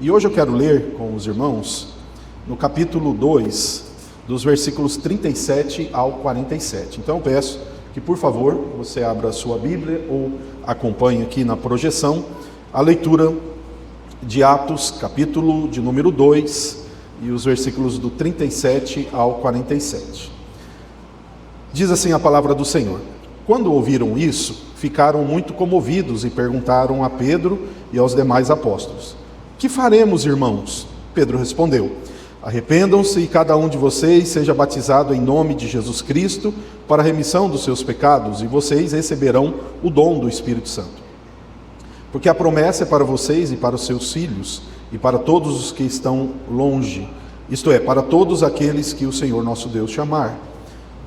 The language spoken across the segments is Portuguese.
E hoje eu quero ler com os irmãos no capítulo 2, dos versículos 37 ao 47. Então eu peço que, por favor, você abra a sua Bíblia ou acompanhe aqui na projeção a leitura de Atos, capítulo de número 2, e os versículos do 37 ao 47. Diz assim a palavra do Senhor: Quando ouviram isso, ficaram muito comovidos e perguntaram a Pedro e aos demais apóstolos: Que faremos, irmãos? Pedro respondeu: Arrependam-se e cada um de vocês seja batizado em nome de Jesus Cristo para a remissão dos seus pecados, e vocês receberão o dom do Espírito Santo. Porque a promessa é para vocês e para os seus filhos, e para todos os que estão longe, isto é, para todos aqueles que o Senhor nosso Deus chamar.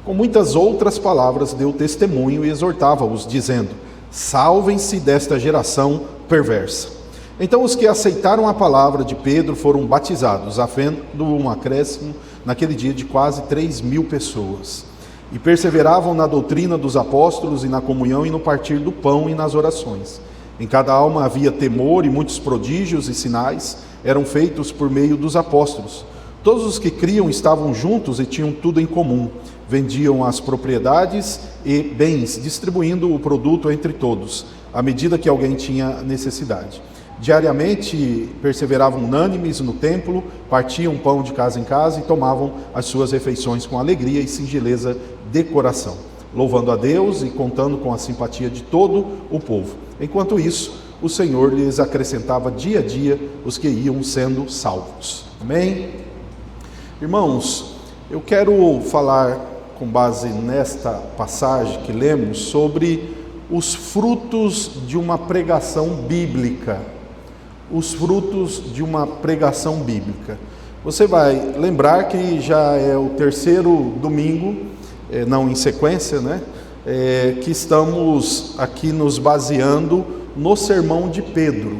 Com muitas outras palavras deu testemunho e exortava-os, dizendo: Salvem-se desta geração perversa. Então os que aceitaram a palavra de Pedro foram batizados, havendo um acréscimo naquele dia de quase 3.000 pessoas. E perseveravam na doutrina dos apóstolos e na comunhão e no partir do pão e nas orações. Em cada alma havia temor, e muitos prodígios e sinais eram feitos por meio dos apóstolos. Todos os que criam estavam juntos e tinham tudo em comum. Vendiam as propriedades e bens, distribuindo o produto entre todos, à medida que alguém tinha necessidade. Diariamente perseveravam unânimes no templo, partiam pão de casa em casa e tomavam as suas refeições com alegria e singeleza de coração, louvando a Deus e contando com a simpatia de todo o povo. Enquanto isso, o Senhor lhes acrescentava dia a dia os que iam sendo salvos. Amém? Irmãos, eu quero falar com base nesta passagem que lemos sobre os frutos de uma pregação bíblica. Os frutos de uma pregação bíblica. Você vai lembrar que já é o terceiro domingo, não em sequência, que estamos aqui nos baseando no sermão de Pedro.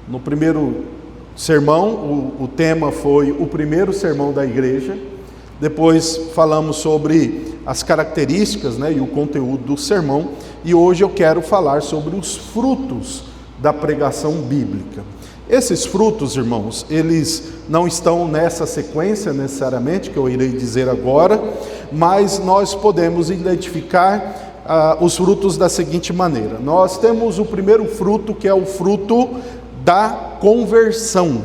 No primeiro sermão, o tema foi o primeiro sermão da igreja. Depois falamos sobre as características, e o conteúdo do sermão. E hoje eu quero falar sobre os frutos da pregação bíblica. Esses frutos, irmãos, eles não estão nessa sequência necessariamente, que eu irei dizer agora, mas nós podemos identificar os frutos da seguinte maneira. Nós temos o primeiro fruto, que é o fruto da conversão.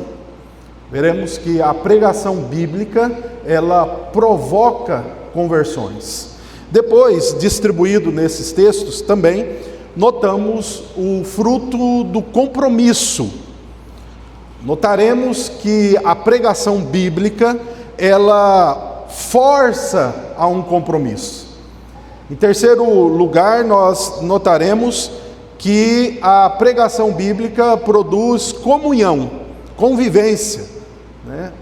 Veremos que a pregação bíblica, ela provoca conversões. Depois, distribuído nesses textos também, notamos o fruto do compromisso. Notaremos que a pregação bíblica, ela força a um compromisso. Em terceiro lugar, nós notaremos que a pregação bíblica produz comunhão, convivência,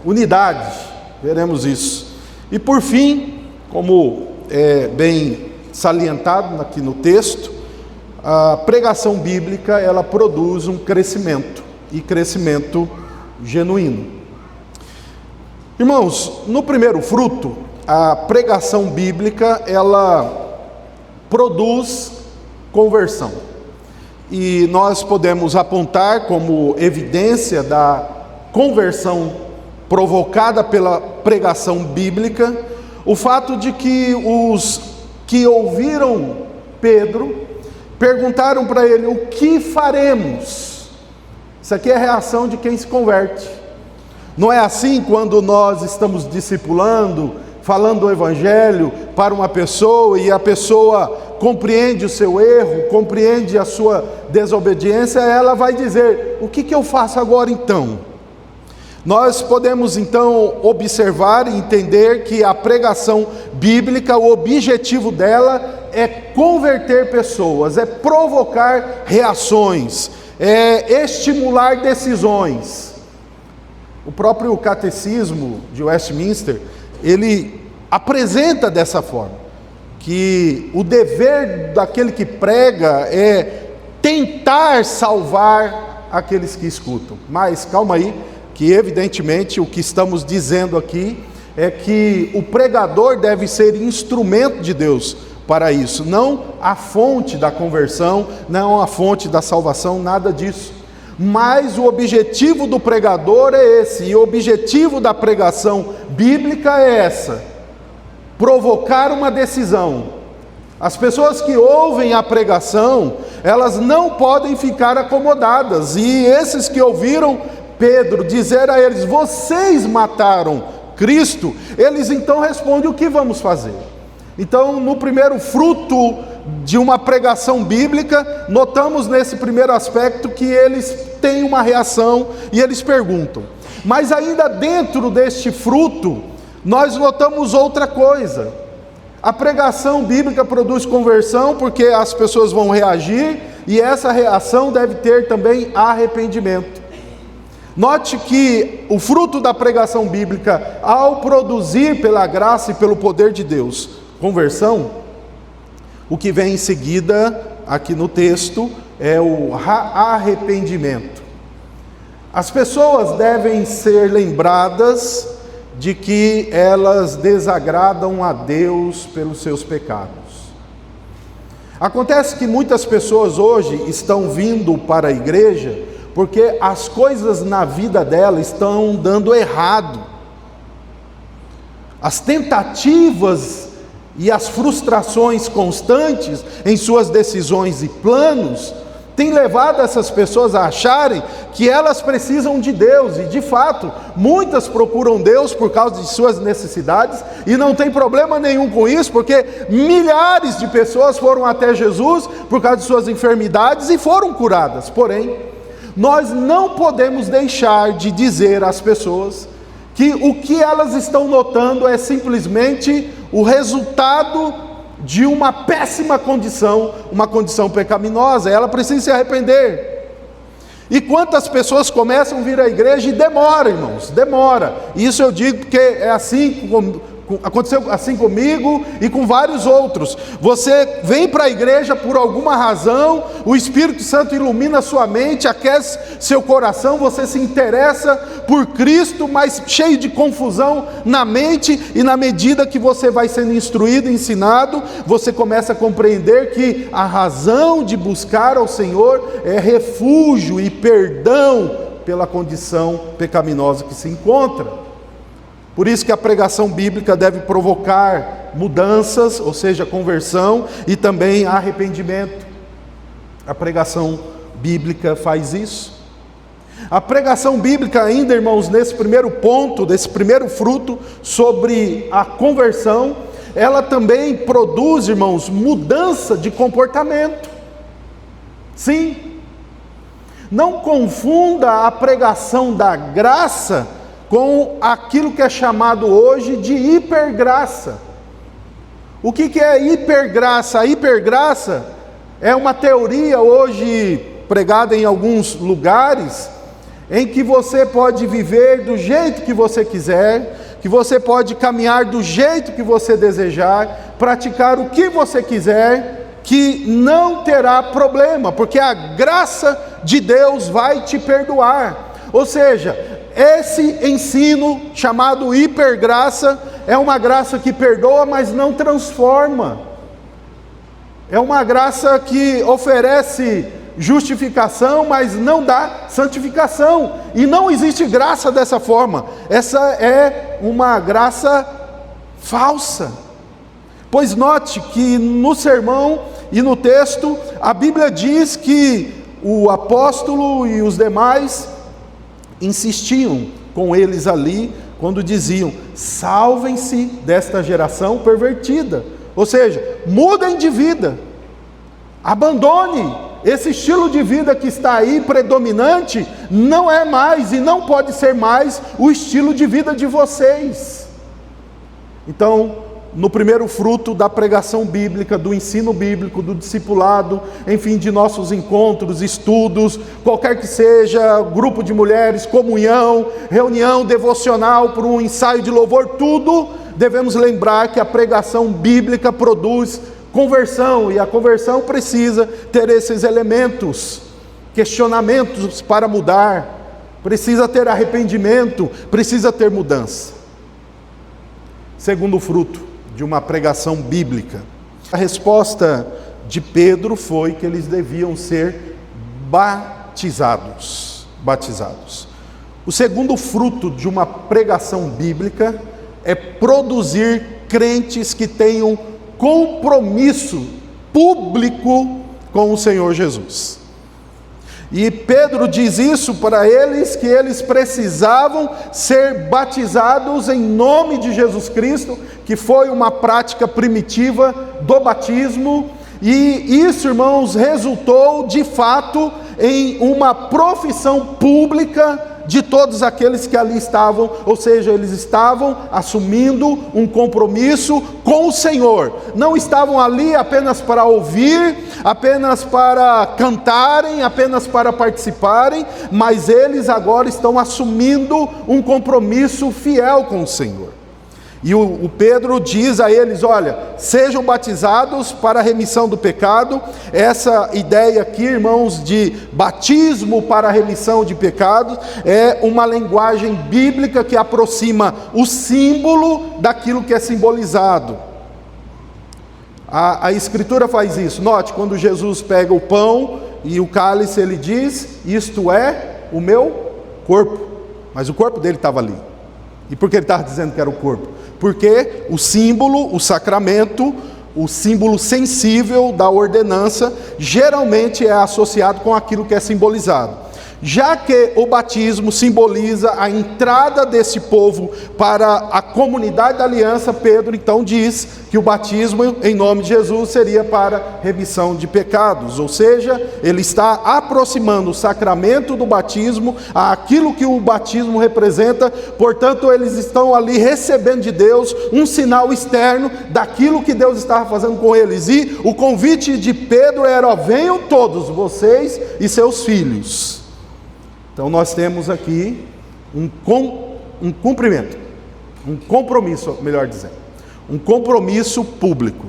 unidade. Veremos isso. E por fim, como é bem salientado aqui no texto, a pregação bíblica, ela produz um crescimento. E crescimento genuíno. Irmãos, no primeiro fruto, a pregação bíblica, ela produz conversão. E nós podemos apontar como evidência da conversão provocada pela pregação bíblica, o fato de que os que ouviram Pedro perguntaram para ele: o que faremos? Isso aqui é a reação de quem se converte. Não é assim quando nós estamos discipulando, falando do evangelho para uma pessoa e a pessoa compreende o seu erro, compreende a sua desobediência, ela vai dizer: o que eu faço agora então? Nós podemos então observar e entender que a pregação bíblica, o objetivo dela é converter pessoas, é provocar reações, é estimular decisões. O próprio catecismo de Westminster, ele apresenta dessa forma, que o dever daquele que prega é tentar salvar aqueles que escutam. Mas calma aí, que evidentemente o que estamos dizendo aqui é que o pregador deve ser instrumento de Deus para isso, não a fonte da conversão, não a fonte da salvação, nada disso. Mas o objetivo do pregador é esse, e o objetivo da pregação bíblica é essa: provocar uma decisão. As pessoas que ouvem a pregação, elas não podem ficar acomodadas, e esses que ouviram Pedro dizer a eles: vocês mataram Cristo, eles então respondem: o que vamos fazer? Então, no primeiro fruto de uma pregação bíblica, notamos nesse primeiro aspecto que eles têm uma reação e eles perguntam. Mas ainda dentro deste fruto, nós notamos outra coisa. A pregação bíblica produz conversão, porque as pessoas vão reagir, e essa reação deve ter também arrependimento. Note que o fruto da pregação bíblica, ao produzir pela graça e pelo poder de Deus conversão, o que vem em seguida aqui no texto é o arrependimento. As pessoas devem ser lembradas de que elas desagradam a Deus pelos seus pecados. Acontece que muitas pessoas hoje estão vindo para a igreja porque as coisas na vida dela estão dando errado. As tentativas e as frustrações constantes em suas decisões e planos têm levado essas pessoas a acharem que elas precisam de Deus, e de fato, muitas procuram Deus por causa de suas necessidades, e não tem problema nenhum com isso, porque milhares de pessoas foram até Jesus por causa de suas enfermidades e foram curadas. Porém, nós não podemos deixar de dizer às pessoas que o que elas estão notando é simplesmente o resultado de uma péssima condição, uma condição pecaminosa. Ela precisa se arrepender. E quantas pessoas começam a vir à igreja e demora, irmãos, demora. Isso eu digo porque é assim, aconteceu assim comigo e com vários outros. Você vem para a igreja por alguma razão, o Espírito Santo ilumina sua mente, aquece seu coração, você se interessa por Cristo, mas cheio de confusão na mente, e na medida que você vai sendo instruído, ensinado, você começa a compreender que a razão de buscar ao Senhor é refúgio e perdão pela condição pecaminosa que se encontra. Por isso que a pregação bíblica deve provocar mudanças, ou seja, conversão, e também arrependimento. A pregação bíblica faz isso. A pregação bíblica ainda, irmãos, nesse primeiro ponto, desse primeiro fruto sobre a conversão, ela também produz, irmãos, mudança de comportamento. Sim. Não confunda a pregação da graça com aquilo que é chamado hoje de hipergraça. O que é hipergraça? A hipergraça é uma teoria hoje pregada em alguns lugares, em que você pode viver do jeito que você quiser, que você pode caminhar do jeito que você desejar, praticar o que você quiser, que não terá problema, porque a graça de Deus vai te perdoar. Ou seja, esse ensino chamado hipergraça é uma graça que perdoa, mas não transforma. É uma graça que oferece justificação, mas não dá santificação. E não existe graça dessa forma. Essa é uma graça falsa. Pois note que no sermão e no texto, a Bíblia diz que o apóstolo e os demais insistiam com eles ali, quando diziam: salvem-se desta geração pervertida. Ou seja, mudem de vida, abandone esse estilo de vida que está aí predominante, não é mais e não pode ser mais o estilo de vida de vocês. Então, no primeiro fruto da pregação bíblica, do ensino bíblico, do discipulado, enfim, de nossos encontros, estudos, qualquer que seja, grupo de mulheres, comunhão, reunião devocional por um ensaio de louvor, tudo devemos lembrar que a pregação bíblica produz conversão, e a conversão precisa ter esses elementos, questionamentos para mudar, precisa ter arrependimento, precisa ter mudança. Segundo fruto de uma pregação bíblica, a resposta de Pedro foi que eles deviam ser batizados. O segundo fruto de uma pregação bíblica é produzir crentes que tenham compromisso público com o Senhor Jesus. E Pedro diz isso para eles, que eles precisavam ser batizados em nome de Jesus Cristo, que foi uma prática primitiva do batismo, e isso, irmãos, resultou de fato em uma profissão pública de todos aqueles que ali estavam, ou seja, eles estavam assumindo um compromisso com o Senhor, não estavam ali apenas para ouvir, apenas para cantarem, apenas para participarem, mas eles agora estão assumindo um compromisso fiel com o Senhor. E o Pedro diz a eles: olha, sejam batizados para a remissão do pecado. Essa ideia aqui, irmãos, de batismo para a remissão de pecados, é uma linguagem bíblica que aproxima o símbolo daquilo que é simbolizado. A Escritura faz isso. Note, quando Jesus pega o pão e o cálice, ele diz: isto é o meu corpo. Mas o corpo dele estava ali. E por que ele estava dizendo que era o corpo? Porque o símbolo, o sacramento, o símbolo sensível da ordenança, geralmente é associado com aquilo que é simbolizado. Já que o batismo simboliza a entrada desse povo para a comunidade da aliança, Pedro então diz que o batismo em nome de Jesus seria para remissão de pecados, ou seja, ele está aproximando o sacramento do batismo àquilo que o batismo representa. Portanto, eles estão ali recebendo de Deus um sinal externo daquilo que Deus estava fazendo com eles, e o convite de Pedro era: ó, venham todos, vocês e seus filhos. Então nós temos aqui um cumprimento, um compromisso, melhor dizendo, um compromisso público.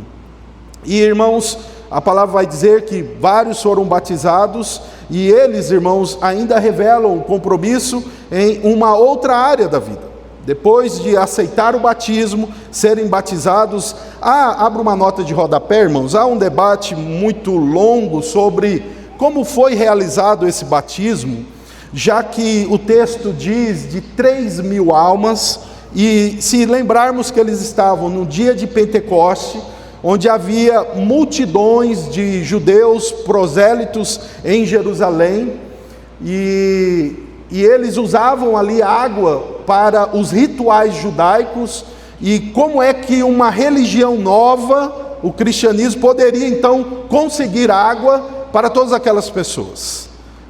E, irmãos, a palavra vai dizer que vários foram batizados, e eles, irmãos, ainda revelam o compromisso em uma outra área da vida. Depois de aceitar o batismo, serem batizados, abra uma nota de rodapé, irmãos, há um debate muito longo sobre como foi realizado esse batismo, já que o texto diz de 3.000 almas, e se lembrarmos que eles estavam no dia de Pentecoste, onde havia multidões de judeus prosélitos em Jerusalém, e eles usavam ali água para os rituais judaicos, e como é que uma religião nova, o cristianismo, poderia então conseguir água para todas aquelas pessoas?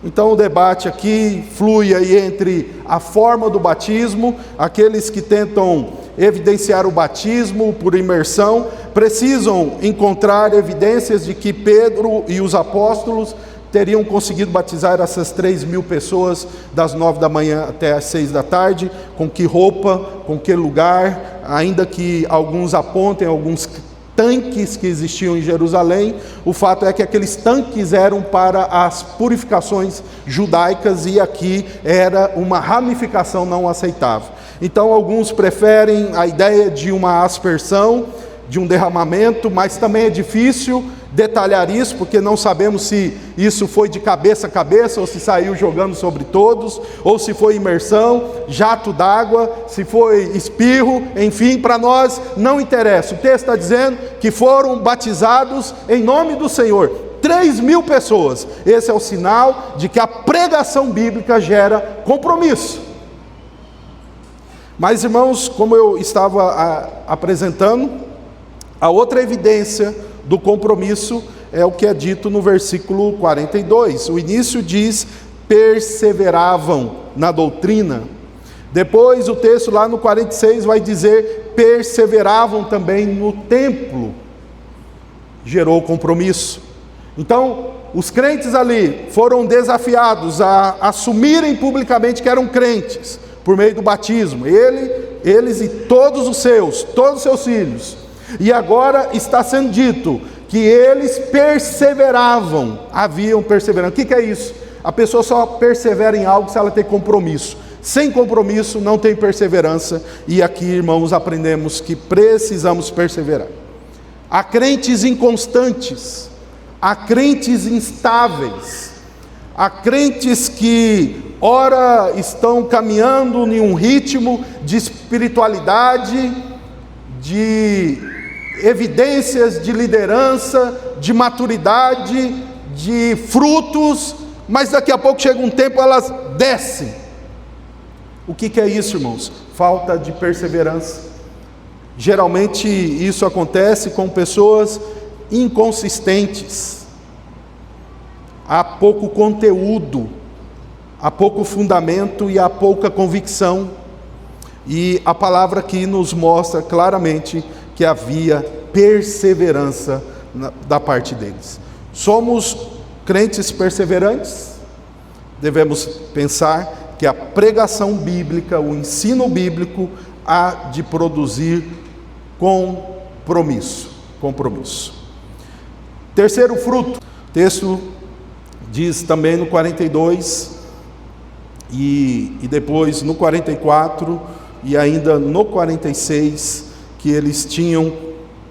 Então o debate aqui flui aí entre a forma do batismo. Aqueles que tentam evidenciar o batismo por imersão precisam encontrar evidências de que Pedro e os apóstolos teriam conseguido batizar essas 3.000 pessoas das 9 da manhã até as 6 da tarde, com que roupa, com que lugar, ainda que alguns apontem alguns tanques que existiam em Jerusalém. O fato é que aqueles tanques eram para as purificações judaicas, e aqui era uma ramificação não aceitável. Então alguns preferem a ideia de uma aspersão, de um derramamento, mas também é difícil detalhar isso, porque não sabemos se isso foi de cabeça a cabeça, ou se saiu jogando sobre todos, ou se foi imersão, jato d'água, se foi espirro, enfim, para nós não interessa. O texto está dizendo que foram batizados em nome do Senhor, 3.000 pessoas. Esse é o sinal de que a pregação bíblica gera compromisso. Mas, irmãos, como eu estava apresentando, a outra evidência do compromisso é o que é dito no versículo 42. O início diz: perseveravam na doutrina. Depois o texto lá no 46 vai dizer: perseveravam também no templo. Gerou compromisso. Então, os crentes ali foram desafiados a assumirem publicamente que eram crentes, por meio do batismo. Eles e todos os seus filhos. E agora está sendo dito que eles perseveravam, haviam perseverado. O que é isso? A pessoa só persevera em algo se ela tem compromisso. Sem compromisso não tem perseverança. E aqui, irmãos, aprendemos que precisamos perseverar. Há crentes inconstantes, há crentes instáveis, há crentes que ora estão caminhando em um ritmo de espiritualidade, de evidências de liderança, de maturidade, de frutos, mas daqui a pouco chega um tempo elas descem. O que é isso, irmãos? Falta de perseverança. Geralmente isso acontece com pessoas inconsistentes. Há pouco conteúdo, há pouco fundamento e há pouca convicção. E a palavra aqui nos mostra claramente que havia perseverança da parte deles. Somos crentes perseverantes? Devemos pensar que a pregação bíblica, o ensino bíblico, há de produzir compromisso. Terceiro fruto, o texto diz também no 42 e depois no 44 e ainda no 46 que eles tinham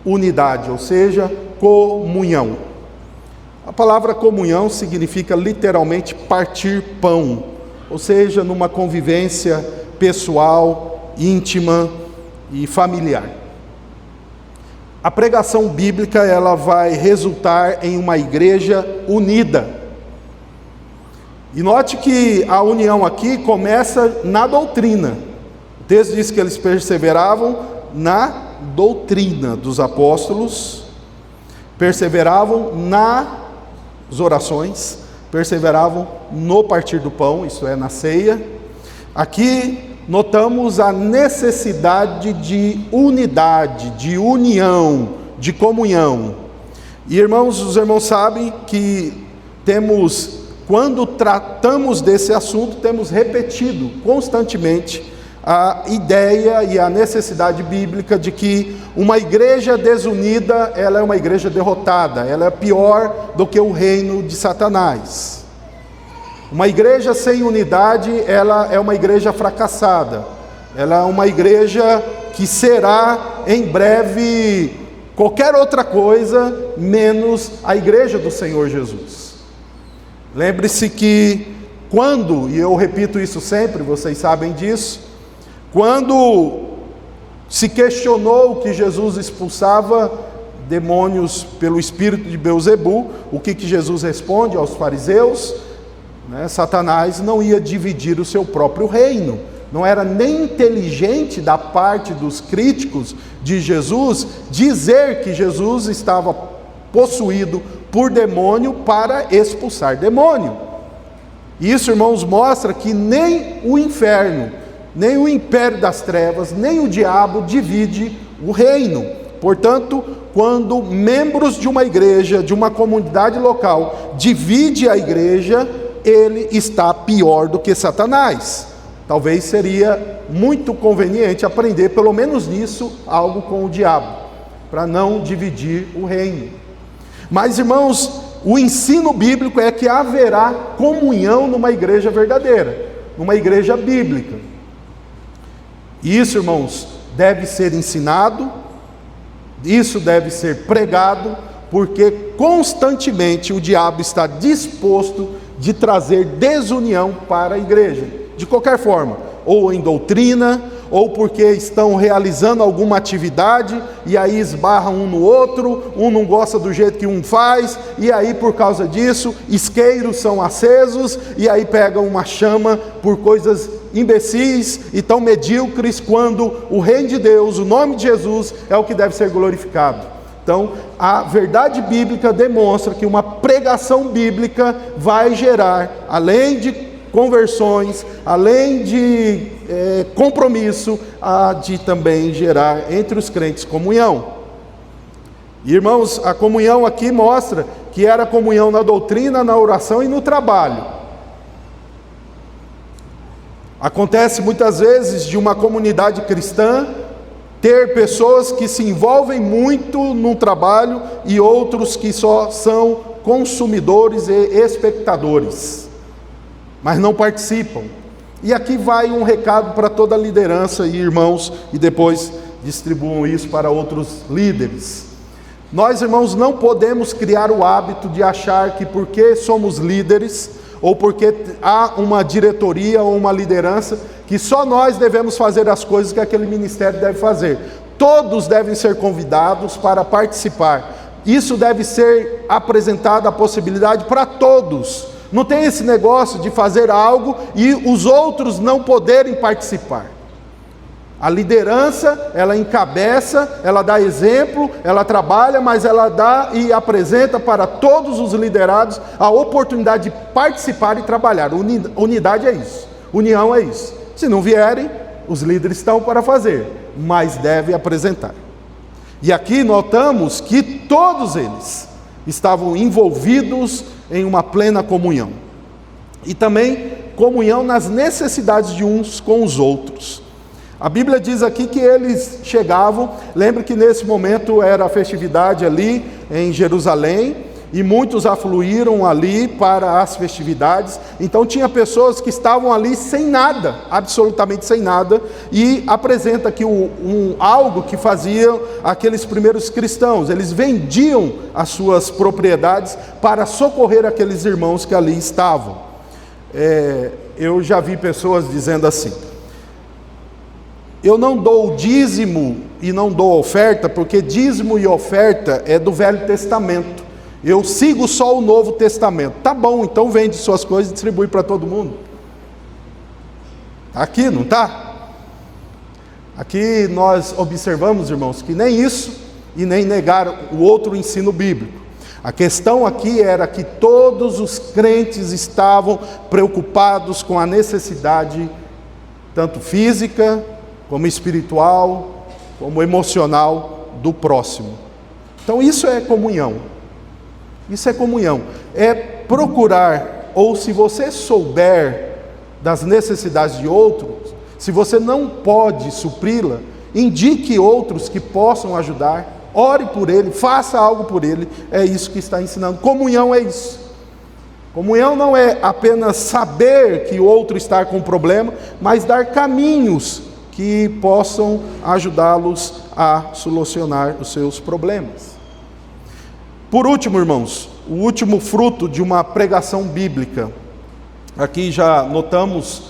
unidade, ou seja, comunhão. A palavra comunhão significa literalmente partir pão, ou seja, numa convivência pessoal, íntima e familiar. A pregação bíblica, ela vai resultar em uma igreja unida. E note que a união aqui começa na doutrina. O texto diz que eles perseveravam na doutrina dos apóstolos, perseveravam nas orações, perseveravam no partir do pão, isto é, na ceia. Aqui notamos a necessidade de unidade, de união, de comunhão. E irmãos, os irmãos sabem que quando tratamos desse assunto, temos repetido constantemente a ideia e a necessidade bíblica de que uma igreja desunida, ela é uma igreja derrotada, ela é pior do que o reino de Satanás. Uma igreja sem unidade, ela é uma igreja fracassada, ela é uma igreja que será em breve qualquer outra coisa, menos a igreja do Senhor Jesus. Lembre-se que e eu repito isso sempre, vocês sabem disso, quando se questionou que Jesus expulsava demônios pelo espírito de Belzebu, o que Jesus responde aos fariseus? Satanás não ia dividir o seu próprio reino. Não era nem inteligente da parte dos críticos de Jesus dizer que Jesus estava possuído por demônio para expulsar demônio. Isso, irmãos, mostra que nem o inferno, nem o império das trevas, nem o diabo divide o reino. Portanto, quando membros de uma igreja, de uma comunidade local, divide a igreja, ele está pior do que Satanás. Talvez seria muito conveniente aprender, pelo menos nisso, algo com o diabo, para não dividir o reino. Mas, irmãos, o ensino bíblico é que haverá comunhão numa igreja verdadeira, numa igreja bíblica. E isso, irmãos, deve ser ensinado, isso deve ser pregado, porque constantemente o diabo está disposto de trazer desunião para a igreja, de qualquer forma, ou em doutrina, ou porque estão realizando alguma atividade, e aí esbarram um no outro, um não gosta do jeito que um faz, e aí por causa disso, isqueiros são acesos, e aí pegam uma chama por coisas imbecis e tão medíocres, quando o reino de Deus, o nome de Jesus, é o que deve ser glorificado. Então, a verdade bíblica demonstra que uma pregação bíblica vai gerar, além de conversões, além de compromisso, há de também gerar entre os crentes comunhão. Irmãos, a comunhão aqui mostra que era comunhão na doutrina, na oração e no trabalho. Acontece muitas vezes de uma comunidade cristã ter pessoas que se envolvem muito no trabalho e outros que só são consumidores e espectadores, mas não participam. E aqui vai um recado para toda a liderança e irmãos, e depois distribuam isso para outros líderes. Nós, irmãos, não podemos criar o hábito de achar que porque somos líderes, ou porque há uma diretoria ou uma liderança que só nós devemos fazer as coisas que aquele ministério deve fazer. Todos devem ser convidados para participar. Isso deve ser apresentado a possibilidade para todos. Não tem esse negócio de fazer algo e os outros não poderem participar. A liderança, ela encabeça, ela dá exemplo, ela trabalha, mas ela dá e apresenta para todos os liderados a oportunidade de participar e trabalhar. Unidade é isso, união é isso. Se não vierem, os líderes estão para fazer, mas devem apresentar. E aqui notamos que todos eles estavam envolvidos em uma plena comunhão. E também comunhão nas necessidades de uns com os outros. A Bíblia diz aqui que eles chegavam, lembre que nesse momento era a festividade ali em Jerusalém, e muitos afluíram ali para as festividades, então tinha pessoas que estavam ali sem nada, absolutamente sem nada, e apresenta aqui algo que faziam aqueles primeiros cristãos, eles vendiam as suas propriedades para socorrer aqueles irmãos que ali estavam. Eu já vi pessoas dizendo assim: eu não dou dízimo e não dou oferta, porque dízimo e oferta é do Velho Testamento. Eu sigo só o Novo Testamento. Tá bom, então vende suas coisas e distribui para todo mundo. Aqui, não está? Aqui nós observamos, irmãos, que nem isso e nem negar o outro ensino bíblico. A questão aqui era que todos os crentes estavam preocupados com a necessidade, tanto física, como espiritual, como emocional do próximo. Então isso é comunhão. Isso é comunhão. É procurar, ou se você souber das necessidades de outros, se você não pode supri-la, indique outros que possam ajudar, ore por ele, faça algo por ele. É isso que está ensinando. Comunhão é isso. Comunhão não é apenas saber que o outro está com problema, mas dar caminhos que possam ajudá-los a solucionar os seus problemas. Por último, irmãos, o último fruto de uma pregação bíblica. Aqui já notamos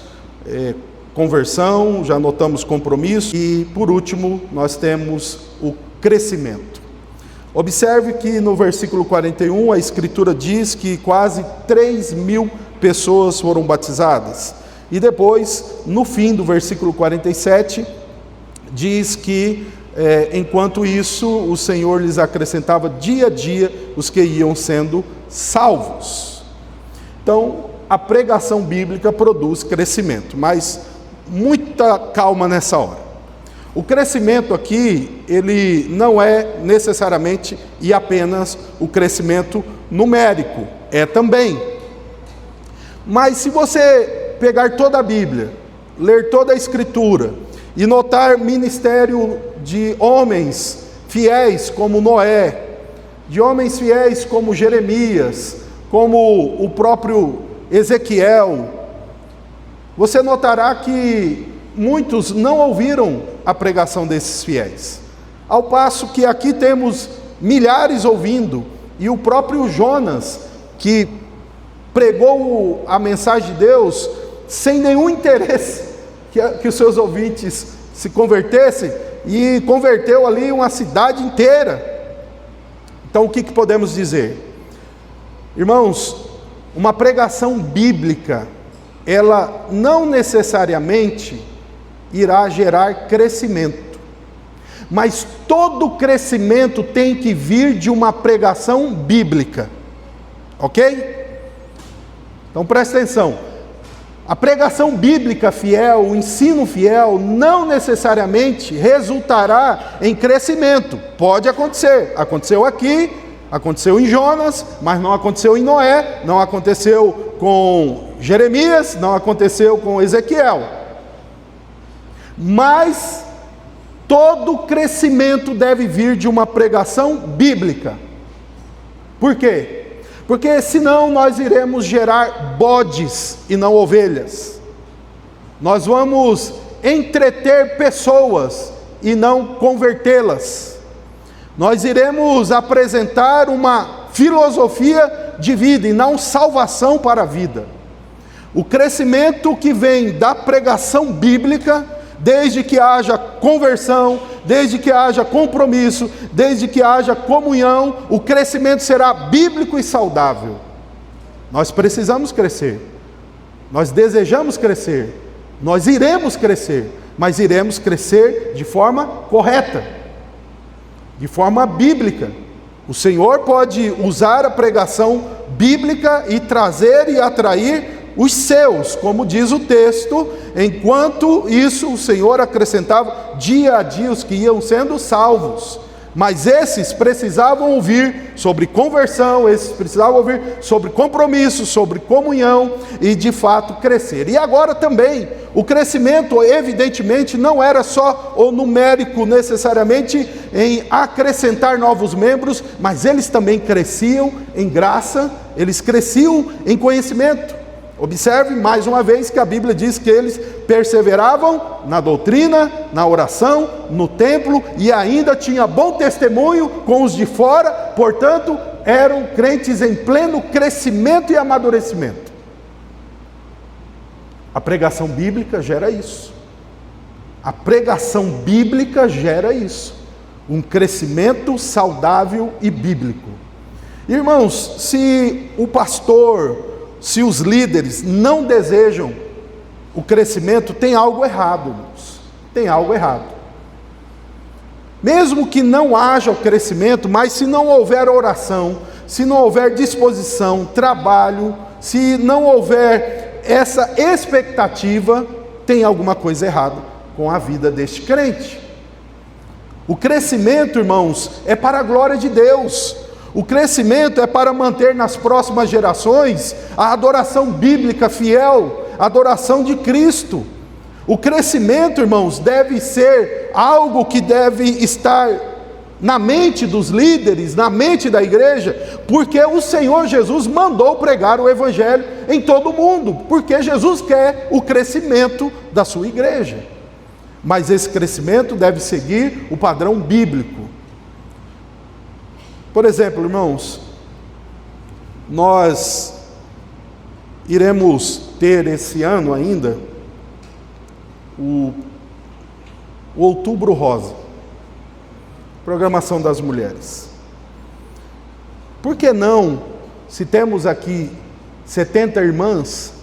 conversão, já notamos compromisso e, por último, nós temos o crescimento. Observe que no versículo 41 a Escritura diz que quase 3.000 pessoas foram batizadas. E depois, no fim do versículo 47, diz que enquanto isso, o Senhor lhes acrescentava dia a dia os que iam sendo salvos. Então, a pregação bíblica produz crescimento, mas muita calma nessa hora. O crescimento aqui, ele não é necessariamente e apenas o crescimento numérico, é também. Mas se você pegar toda a Bíblia, ler toda a Escritura e notar ministério de homens fiéis como Noé, de homens fiéis como Jeremias, como o próprio Ezequiel, você notará que muitos não ouviram a pregação desses fiéis, ao passo que aqui temos milhares ouvindo, e o próprio Jonas, que pregou a mensagem de Deus sem nenhum interesse que os seus ouvintes se convertessem, e converteu ali uma cidade inteira. Então o que podemos dizer? Irmãos, uma pregação bíblica, ela não necessariamente irá gerar crescimento, mas todo crescimento tem que vir de uma pregação bíblica, ok? Então presta atenção, a pregação bíblica fiel, o ensino fiel, não necessariamente resultará em crescimento. Pode acontecer, aconteceu aqui, aconteceu em Jonas, mas não aconteceu em Noé, não aconteceu com Jeremias, não aconteceu com Ezequiel. Mas todo crescimento deve vir de uma pregação bíblica. Por quê? Porque senão nós iremos gerar bodes e não ovelhas. Nós vamos entreter pessoas e não convertê-las. Nós iremos apresentar uma filosofia de vida e não salvação para a vida. O crescimento que vem da pregação bíblica, desde que haja conversão, desde que haja compromisso, desde que haja comunhão, o crescimento será bíblico e saudável. Nós precisamos crescer, nós desejamos crescer, nós iremos crescer, mas iremos crescer de forma correta, de forma bíblica. O Senhor pode usar a pregação bíblica e trazer e atrair os seus, como diz o texto, enquanto isso o Senhor acrescentava dia a dia os que iam sendo salvos. Mas esses precisavam ouvir sobre conversão, esses precisavam ouvir sobre compromisso, sobre comunhão e de fato crescer. E agora também, o crescimento evidentemente não era só o numérico necessariamente em acrescentar novos membros, mas eles também cresciam em graça, eles cresciam em conhecimento. Observe mais uma vez que a Bíblia diz que eles perseveravam na doutrina, na oração, no templo e ainda tinha bom testemunho com os de fora, portanto, eram crentes em pleno crescimento e amadurecimento. A pregação bíblica gera isso. A pregação bíblica gera isso. Um crescimento saudável e bíblico. Irmãos, se o pastor, se os líderes não desejam o crescimento, tem algo errado, irmãos. Tem algo errado. Mesmo que não haja o crescimento, mas se não houver oração, se não houver disposição, trabalho, se não houver essa expectativa, tem alguma coisa errada com a vida deste crente. O crescimento, irmãos, é para a glória de Deus. O crescimento é para manter nas próximas gerações a adoração bíblica fiel, a adoração de Cristo. O crescimento, irmãos, deve ser algo que deve estar na mente dos líderes, na mente da igreja, porque o Senhor Jesus mandou pregar o Evangelho em todo o mundo, porque Jesus quer o crescimento da sua igreja. Mas esse crescimento deve seguir o padrão bíblico. Por exemplo, irmãos, nós iremos ter esse ano ainda o Outubro Rosa, programação das mulheres. Por que não, se temos aqui 70 irmãs,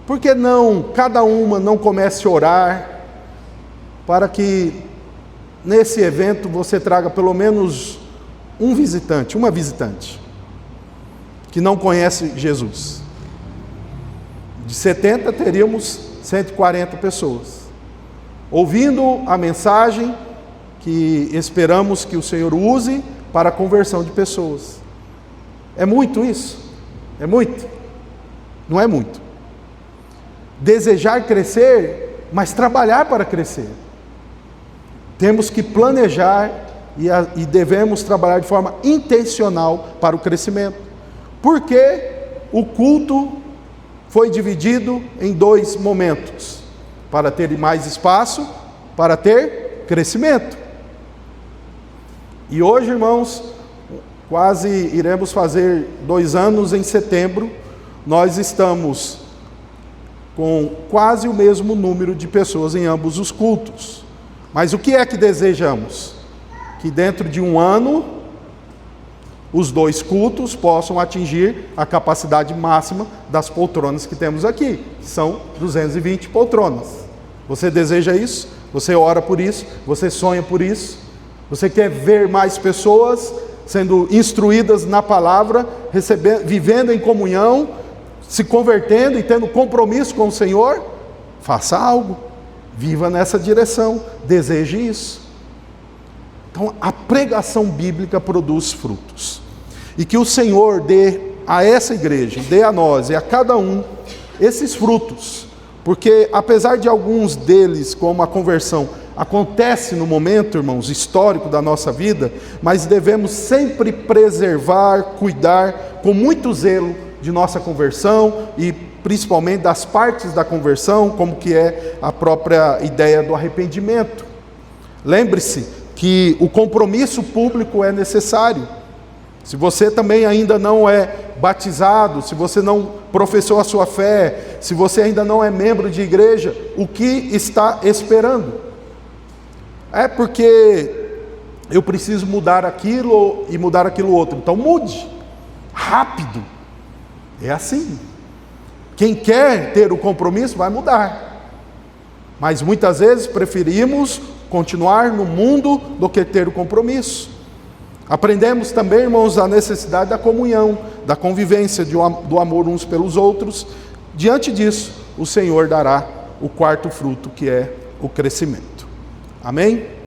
por que não cada uma não comece a orar para que nesse evento você traga pelo menos um visitante, uma visitante, que não conhece Jesus. De 70 teríamos 140 pessoas, ouvindo a mensagem que esperamos que o Senhor use para a conversão de pessoas. É muito isso? É muito? Não é muito. Desejar crescer, mas trabalhar para crescer. Temos que planejar e devemos trabalhar de forma intencional para o crescimento. Porque o culto foi dividido em 2 momentos, para ter mais espaço, para ter crescimento. E hoje, irmãos, quase iremos fazer 2 anos em setembro, nós estamos com quase o mesmo número de pessoas em ambos os cultos. Mas o que é que desejamos? Que dentro de 1 ano, os 2 cultos possam atingir a capacidade máxima das poltronas que temos aqui, que são 220 poltronas. Você deseja isso? Você ora por isso? Você sonha por isso? Você quer ver mais pessoas sendo instruídas na palavra, vivendo em comunhão, se convertendo e tendo compromisso com o Senhor? Faça algo, viva nessa direção, deseje isso. Então, a pregação bíblica produz frutos. E que o Senhor dê a essa igreja, dê a nós e a cada um esses frutos. Porque apesar de alguns deles, como a conversão, acontece no momento, irmãos, histórico da nossa vida, mas devemos sempre preservar, cuidar com muito zelo de nossa conversão e principalmente das partes da conversão, como que é a própria ideia do arrependimento. Lembre-se que o compromisso público é necessário. Se você também ainda não é batizado, se você não professou a sua fé, se você ainda não é membro de igreja, o que está esperando? É porque eu preciso mudar aquilo e mudar aquilo outro. Então mude, rápido. É assim. Quem quer ter o compromisso vai mudar. Mas muitas vezes preferimos continuar no mundo do que ter o compromisso. Aprendemos também, irmãos, a necessidade da comunhão, da convivência, do amor uns pelos outros. Diante disso, o Senhor dará o quarto fruto, que é o crescimento. Amém?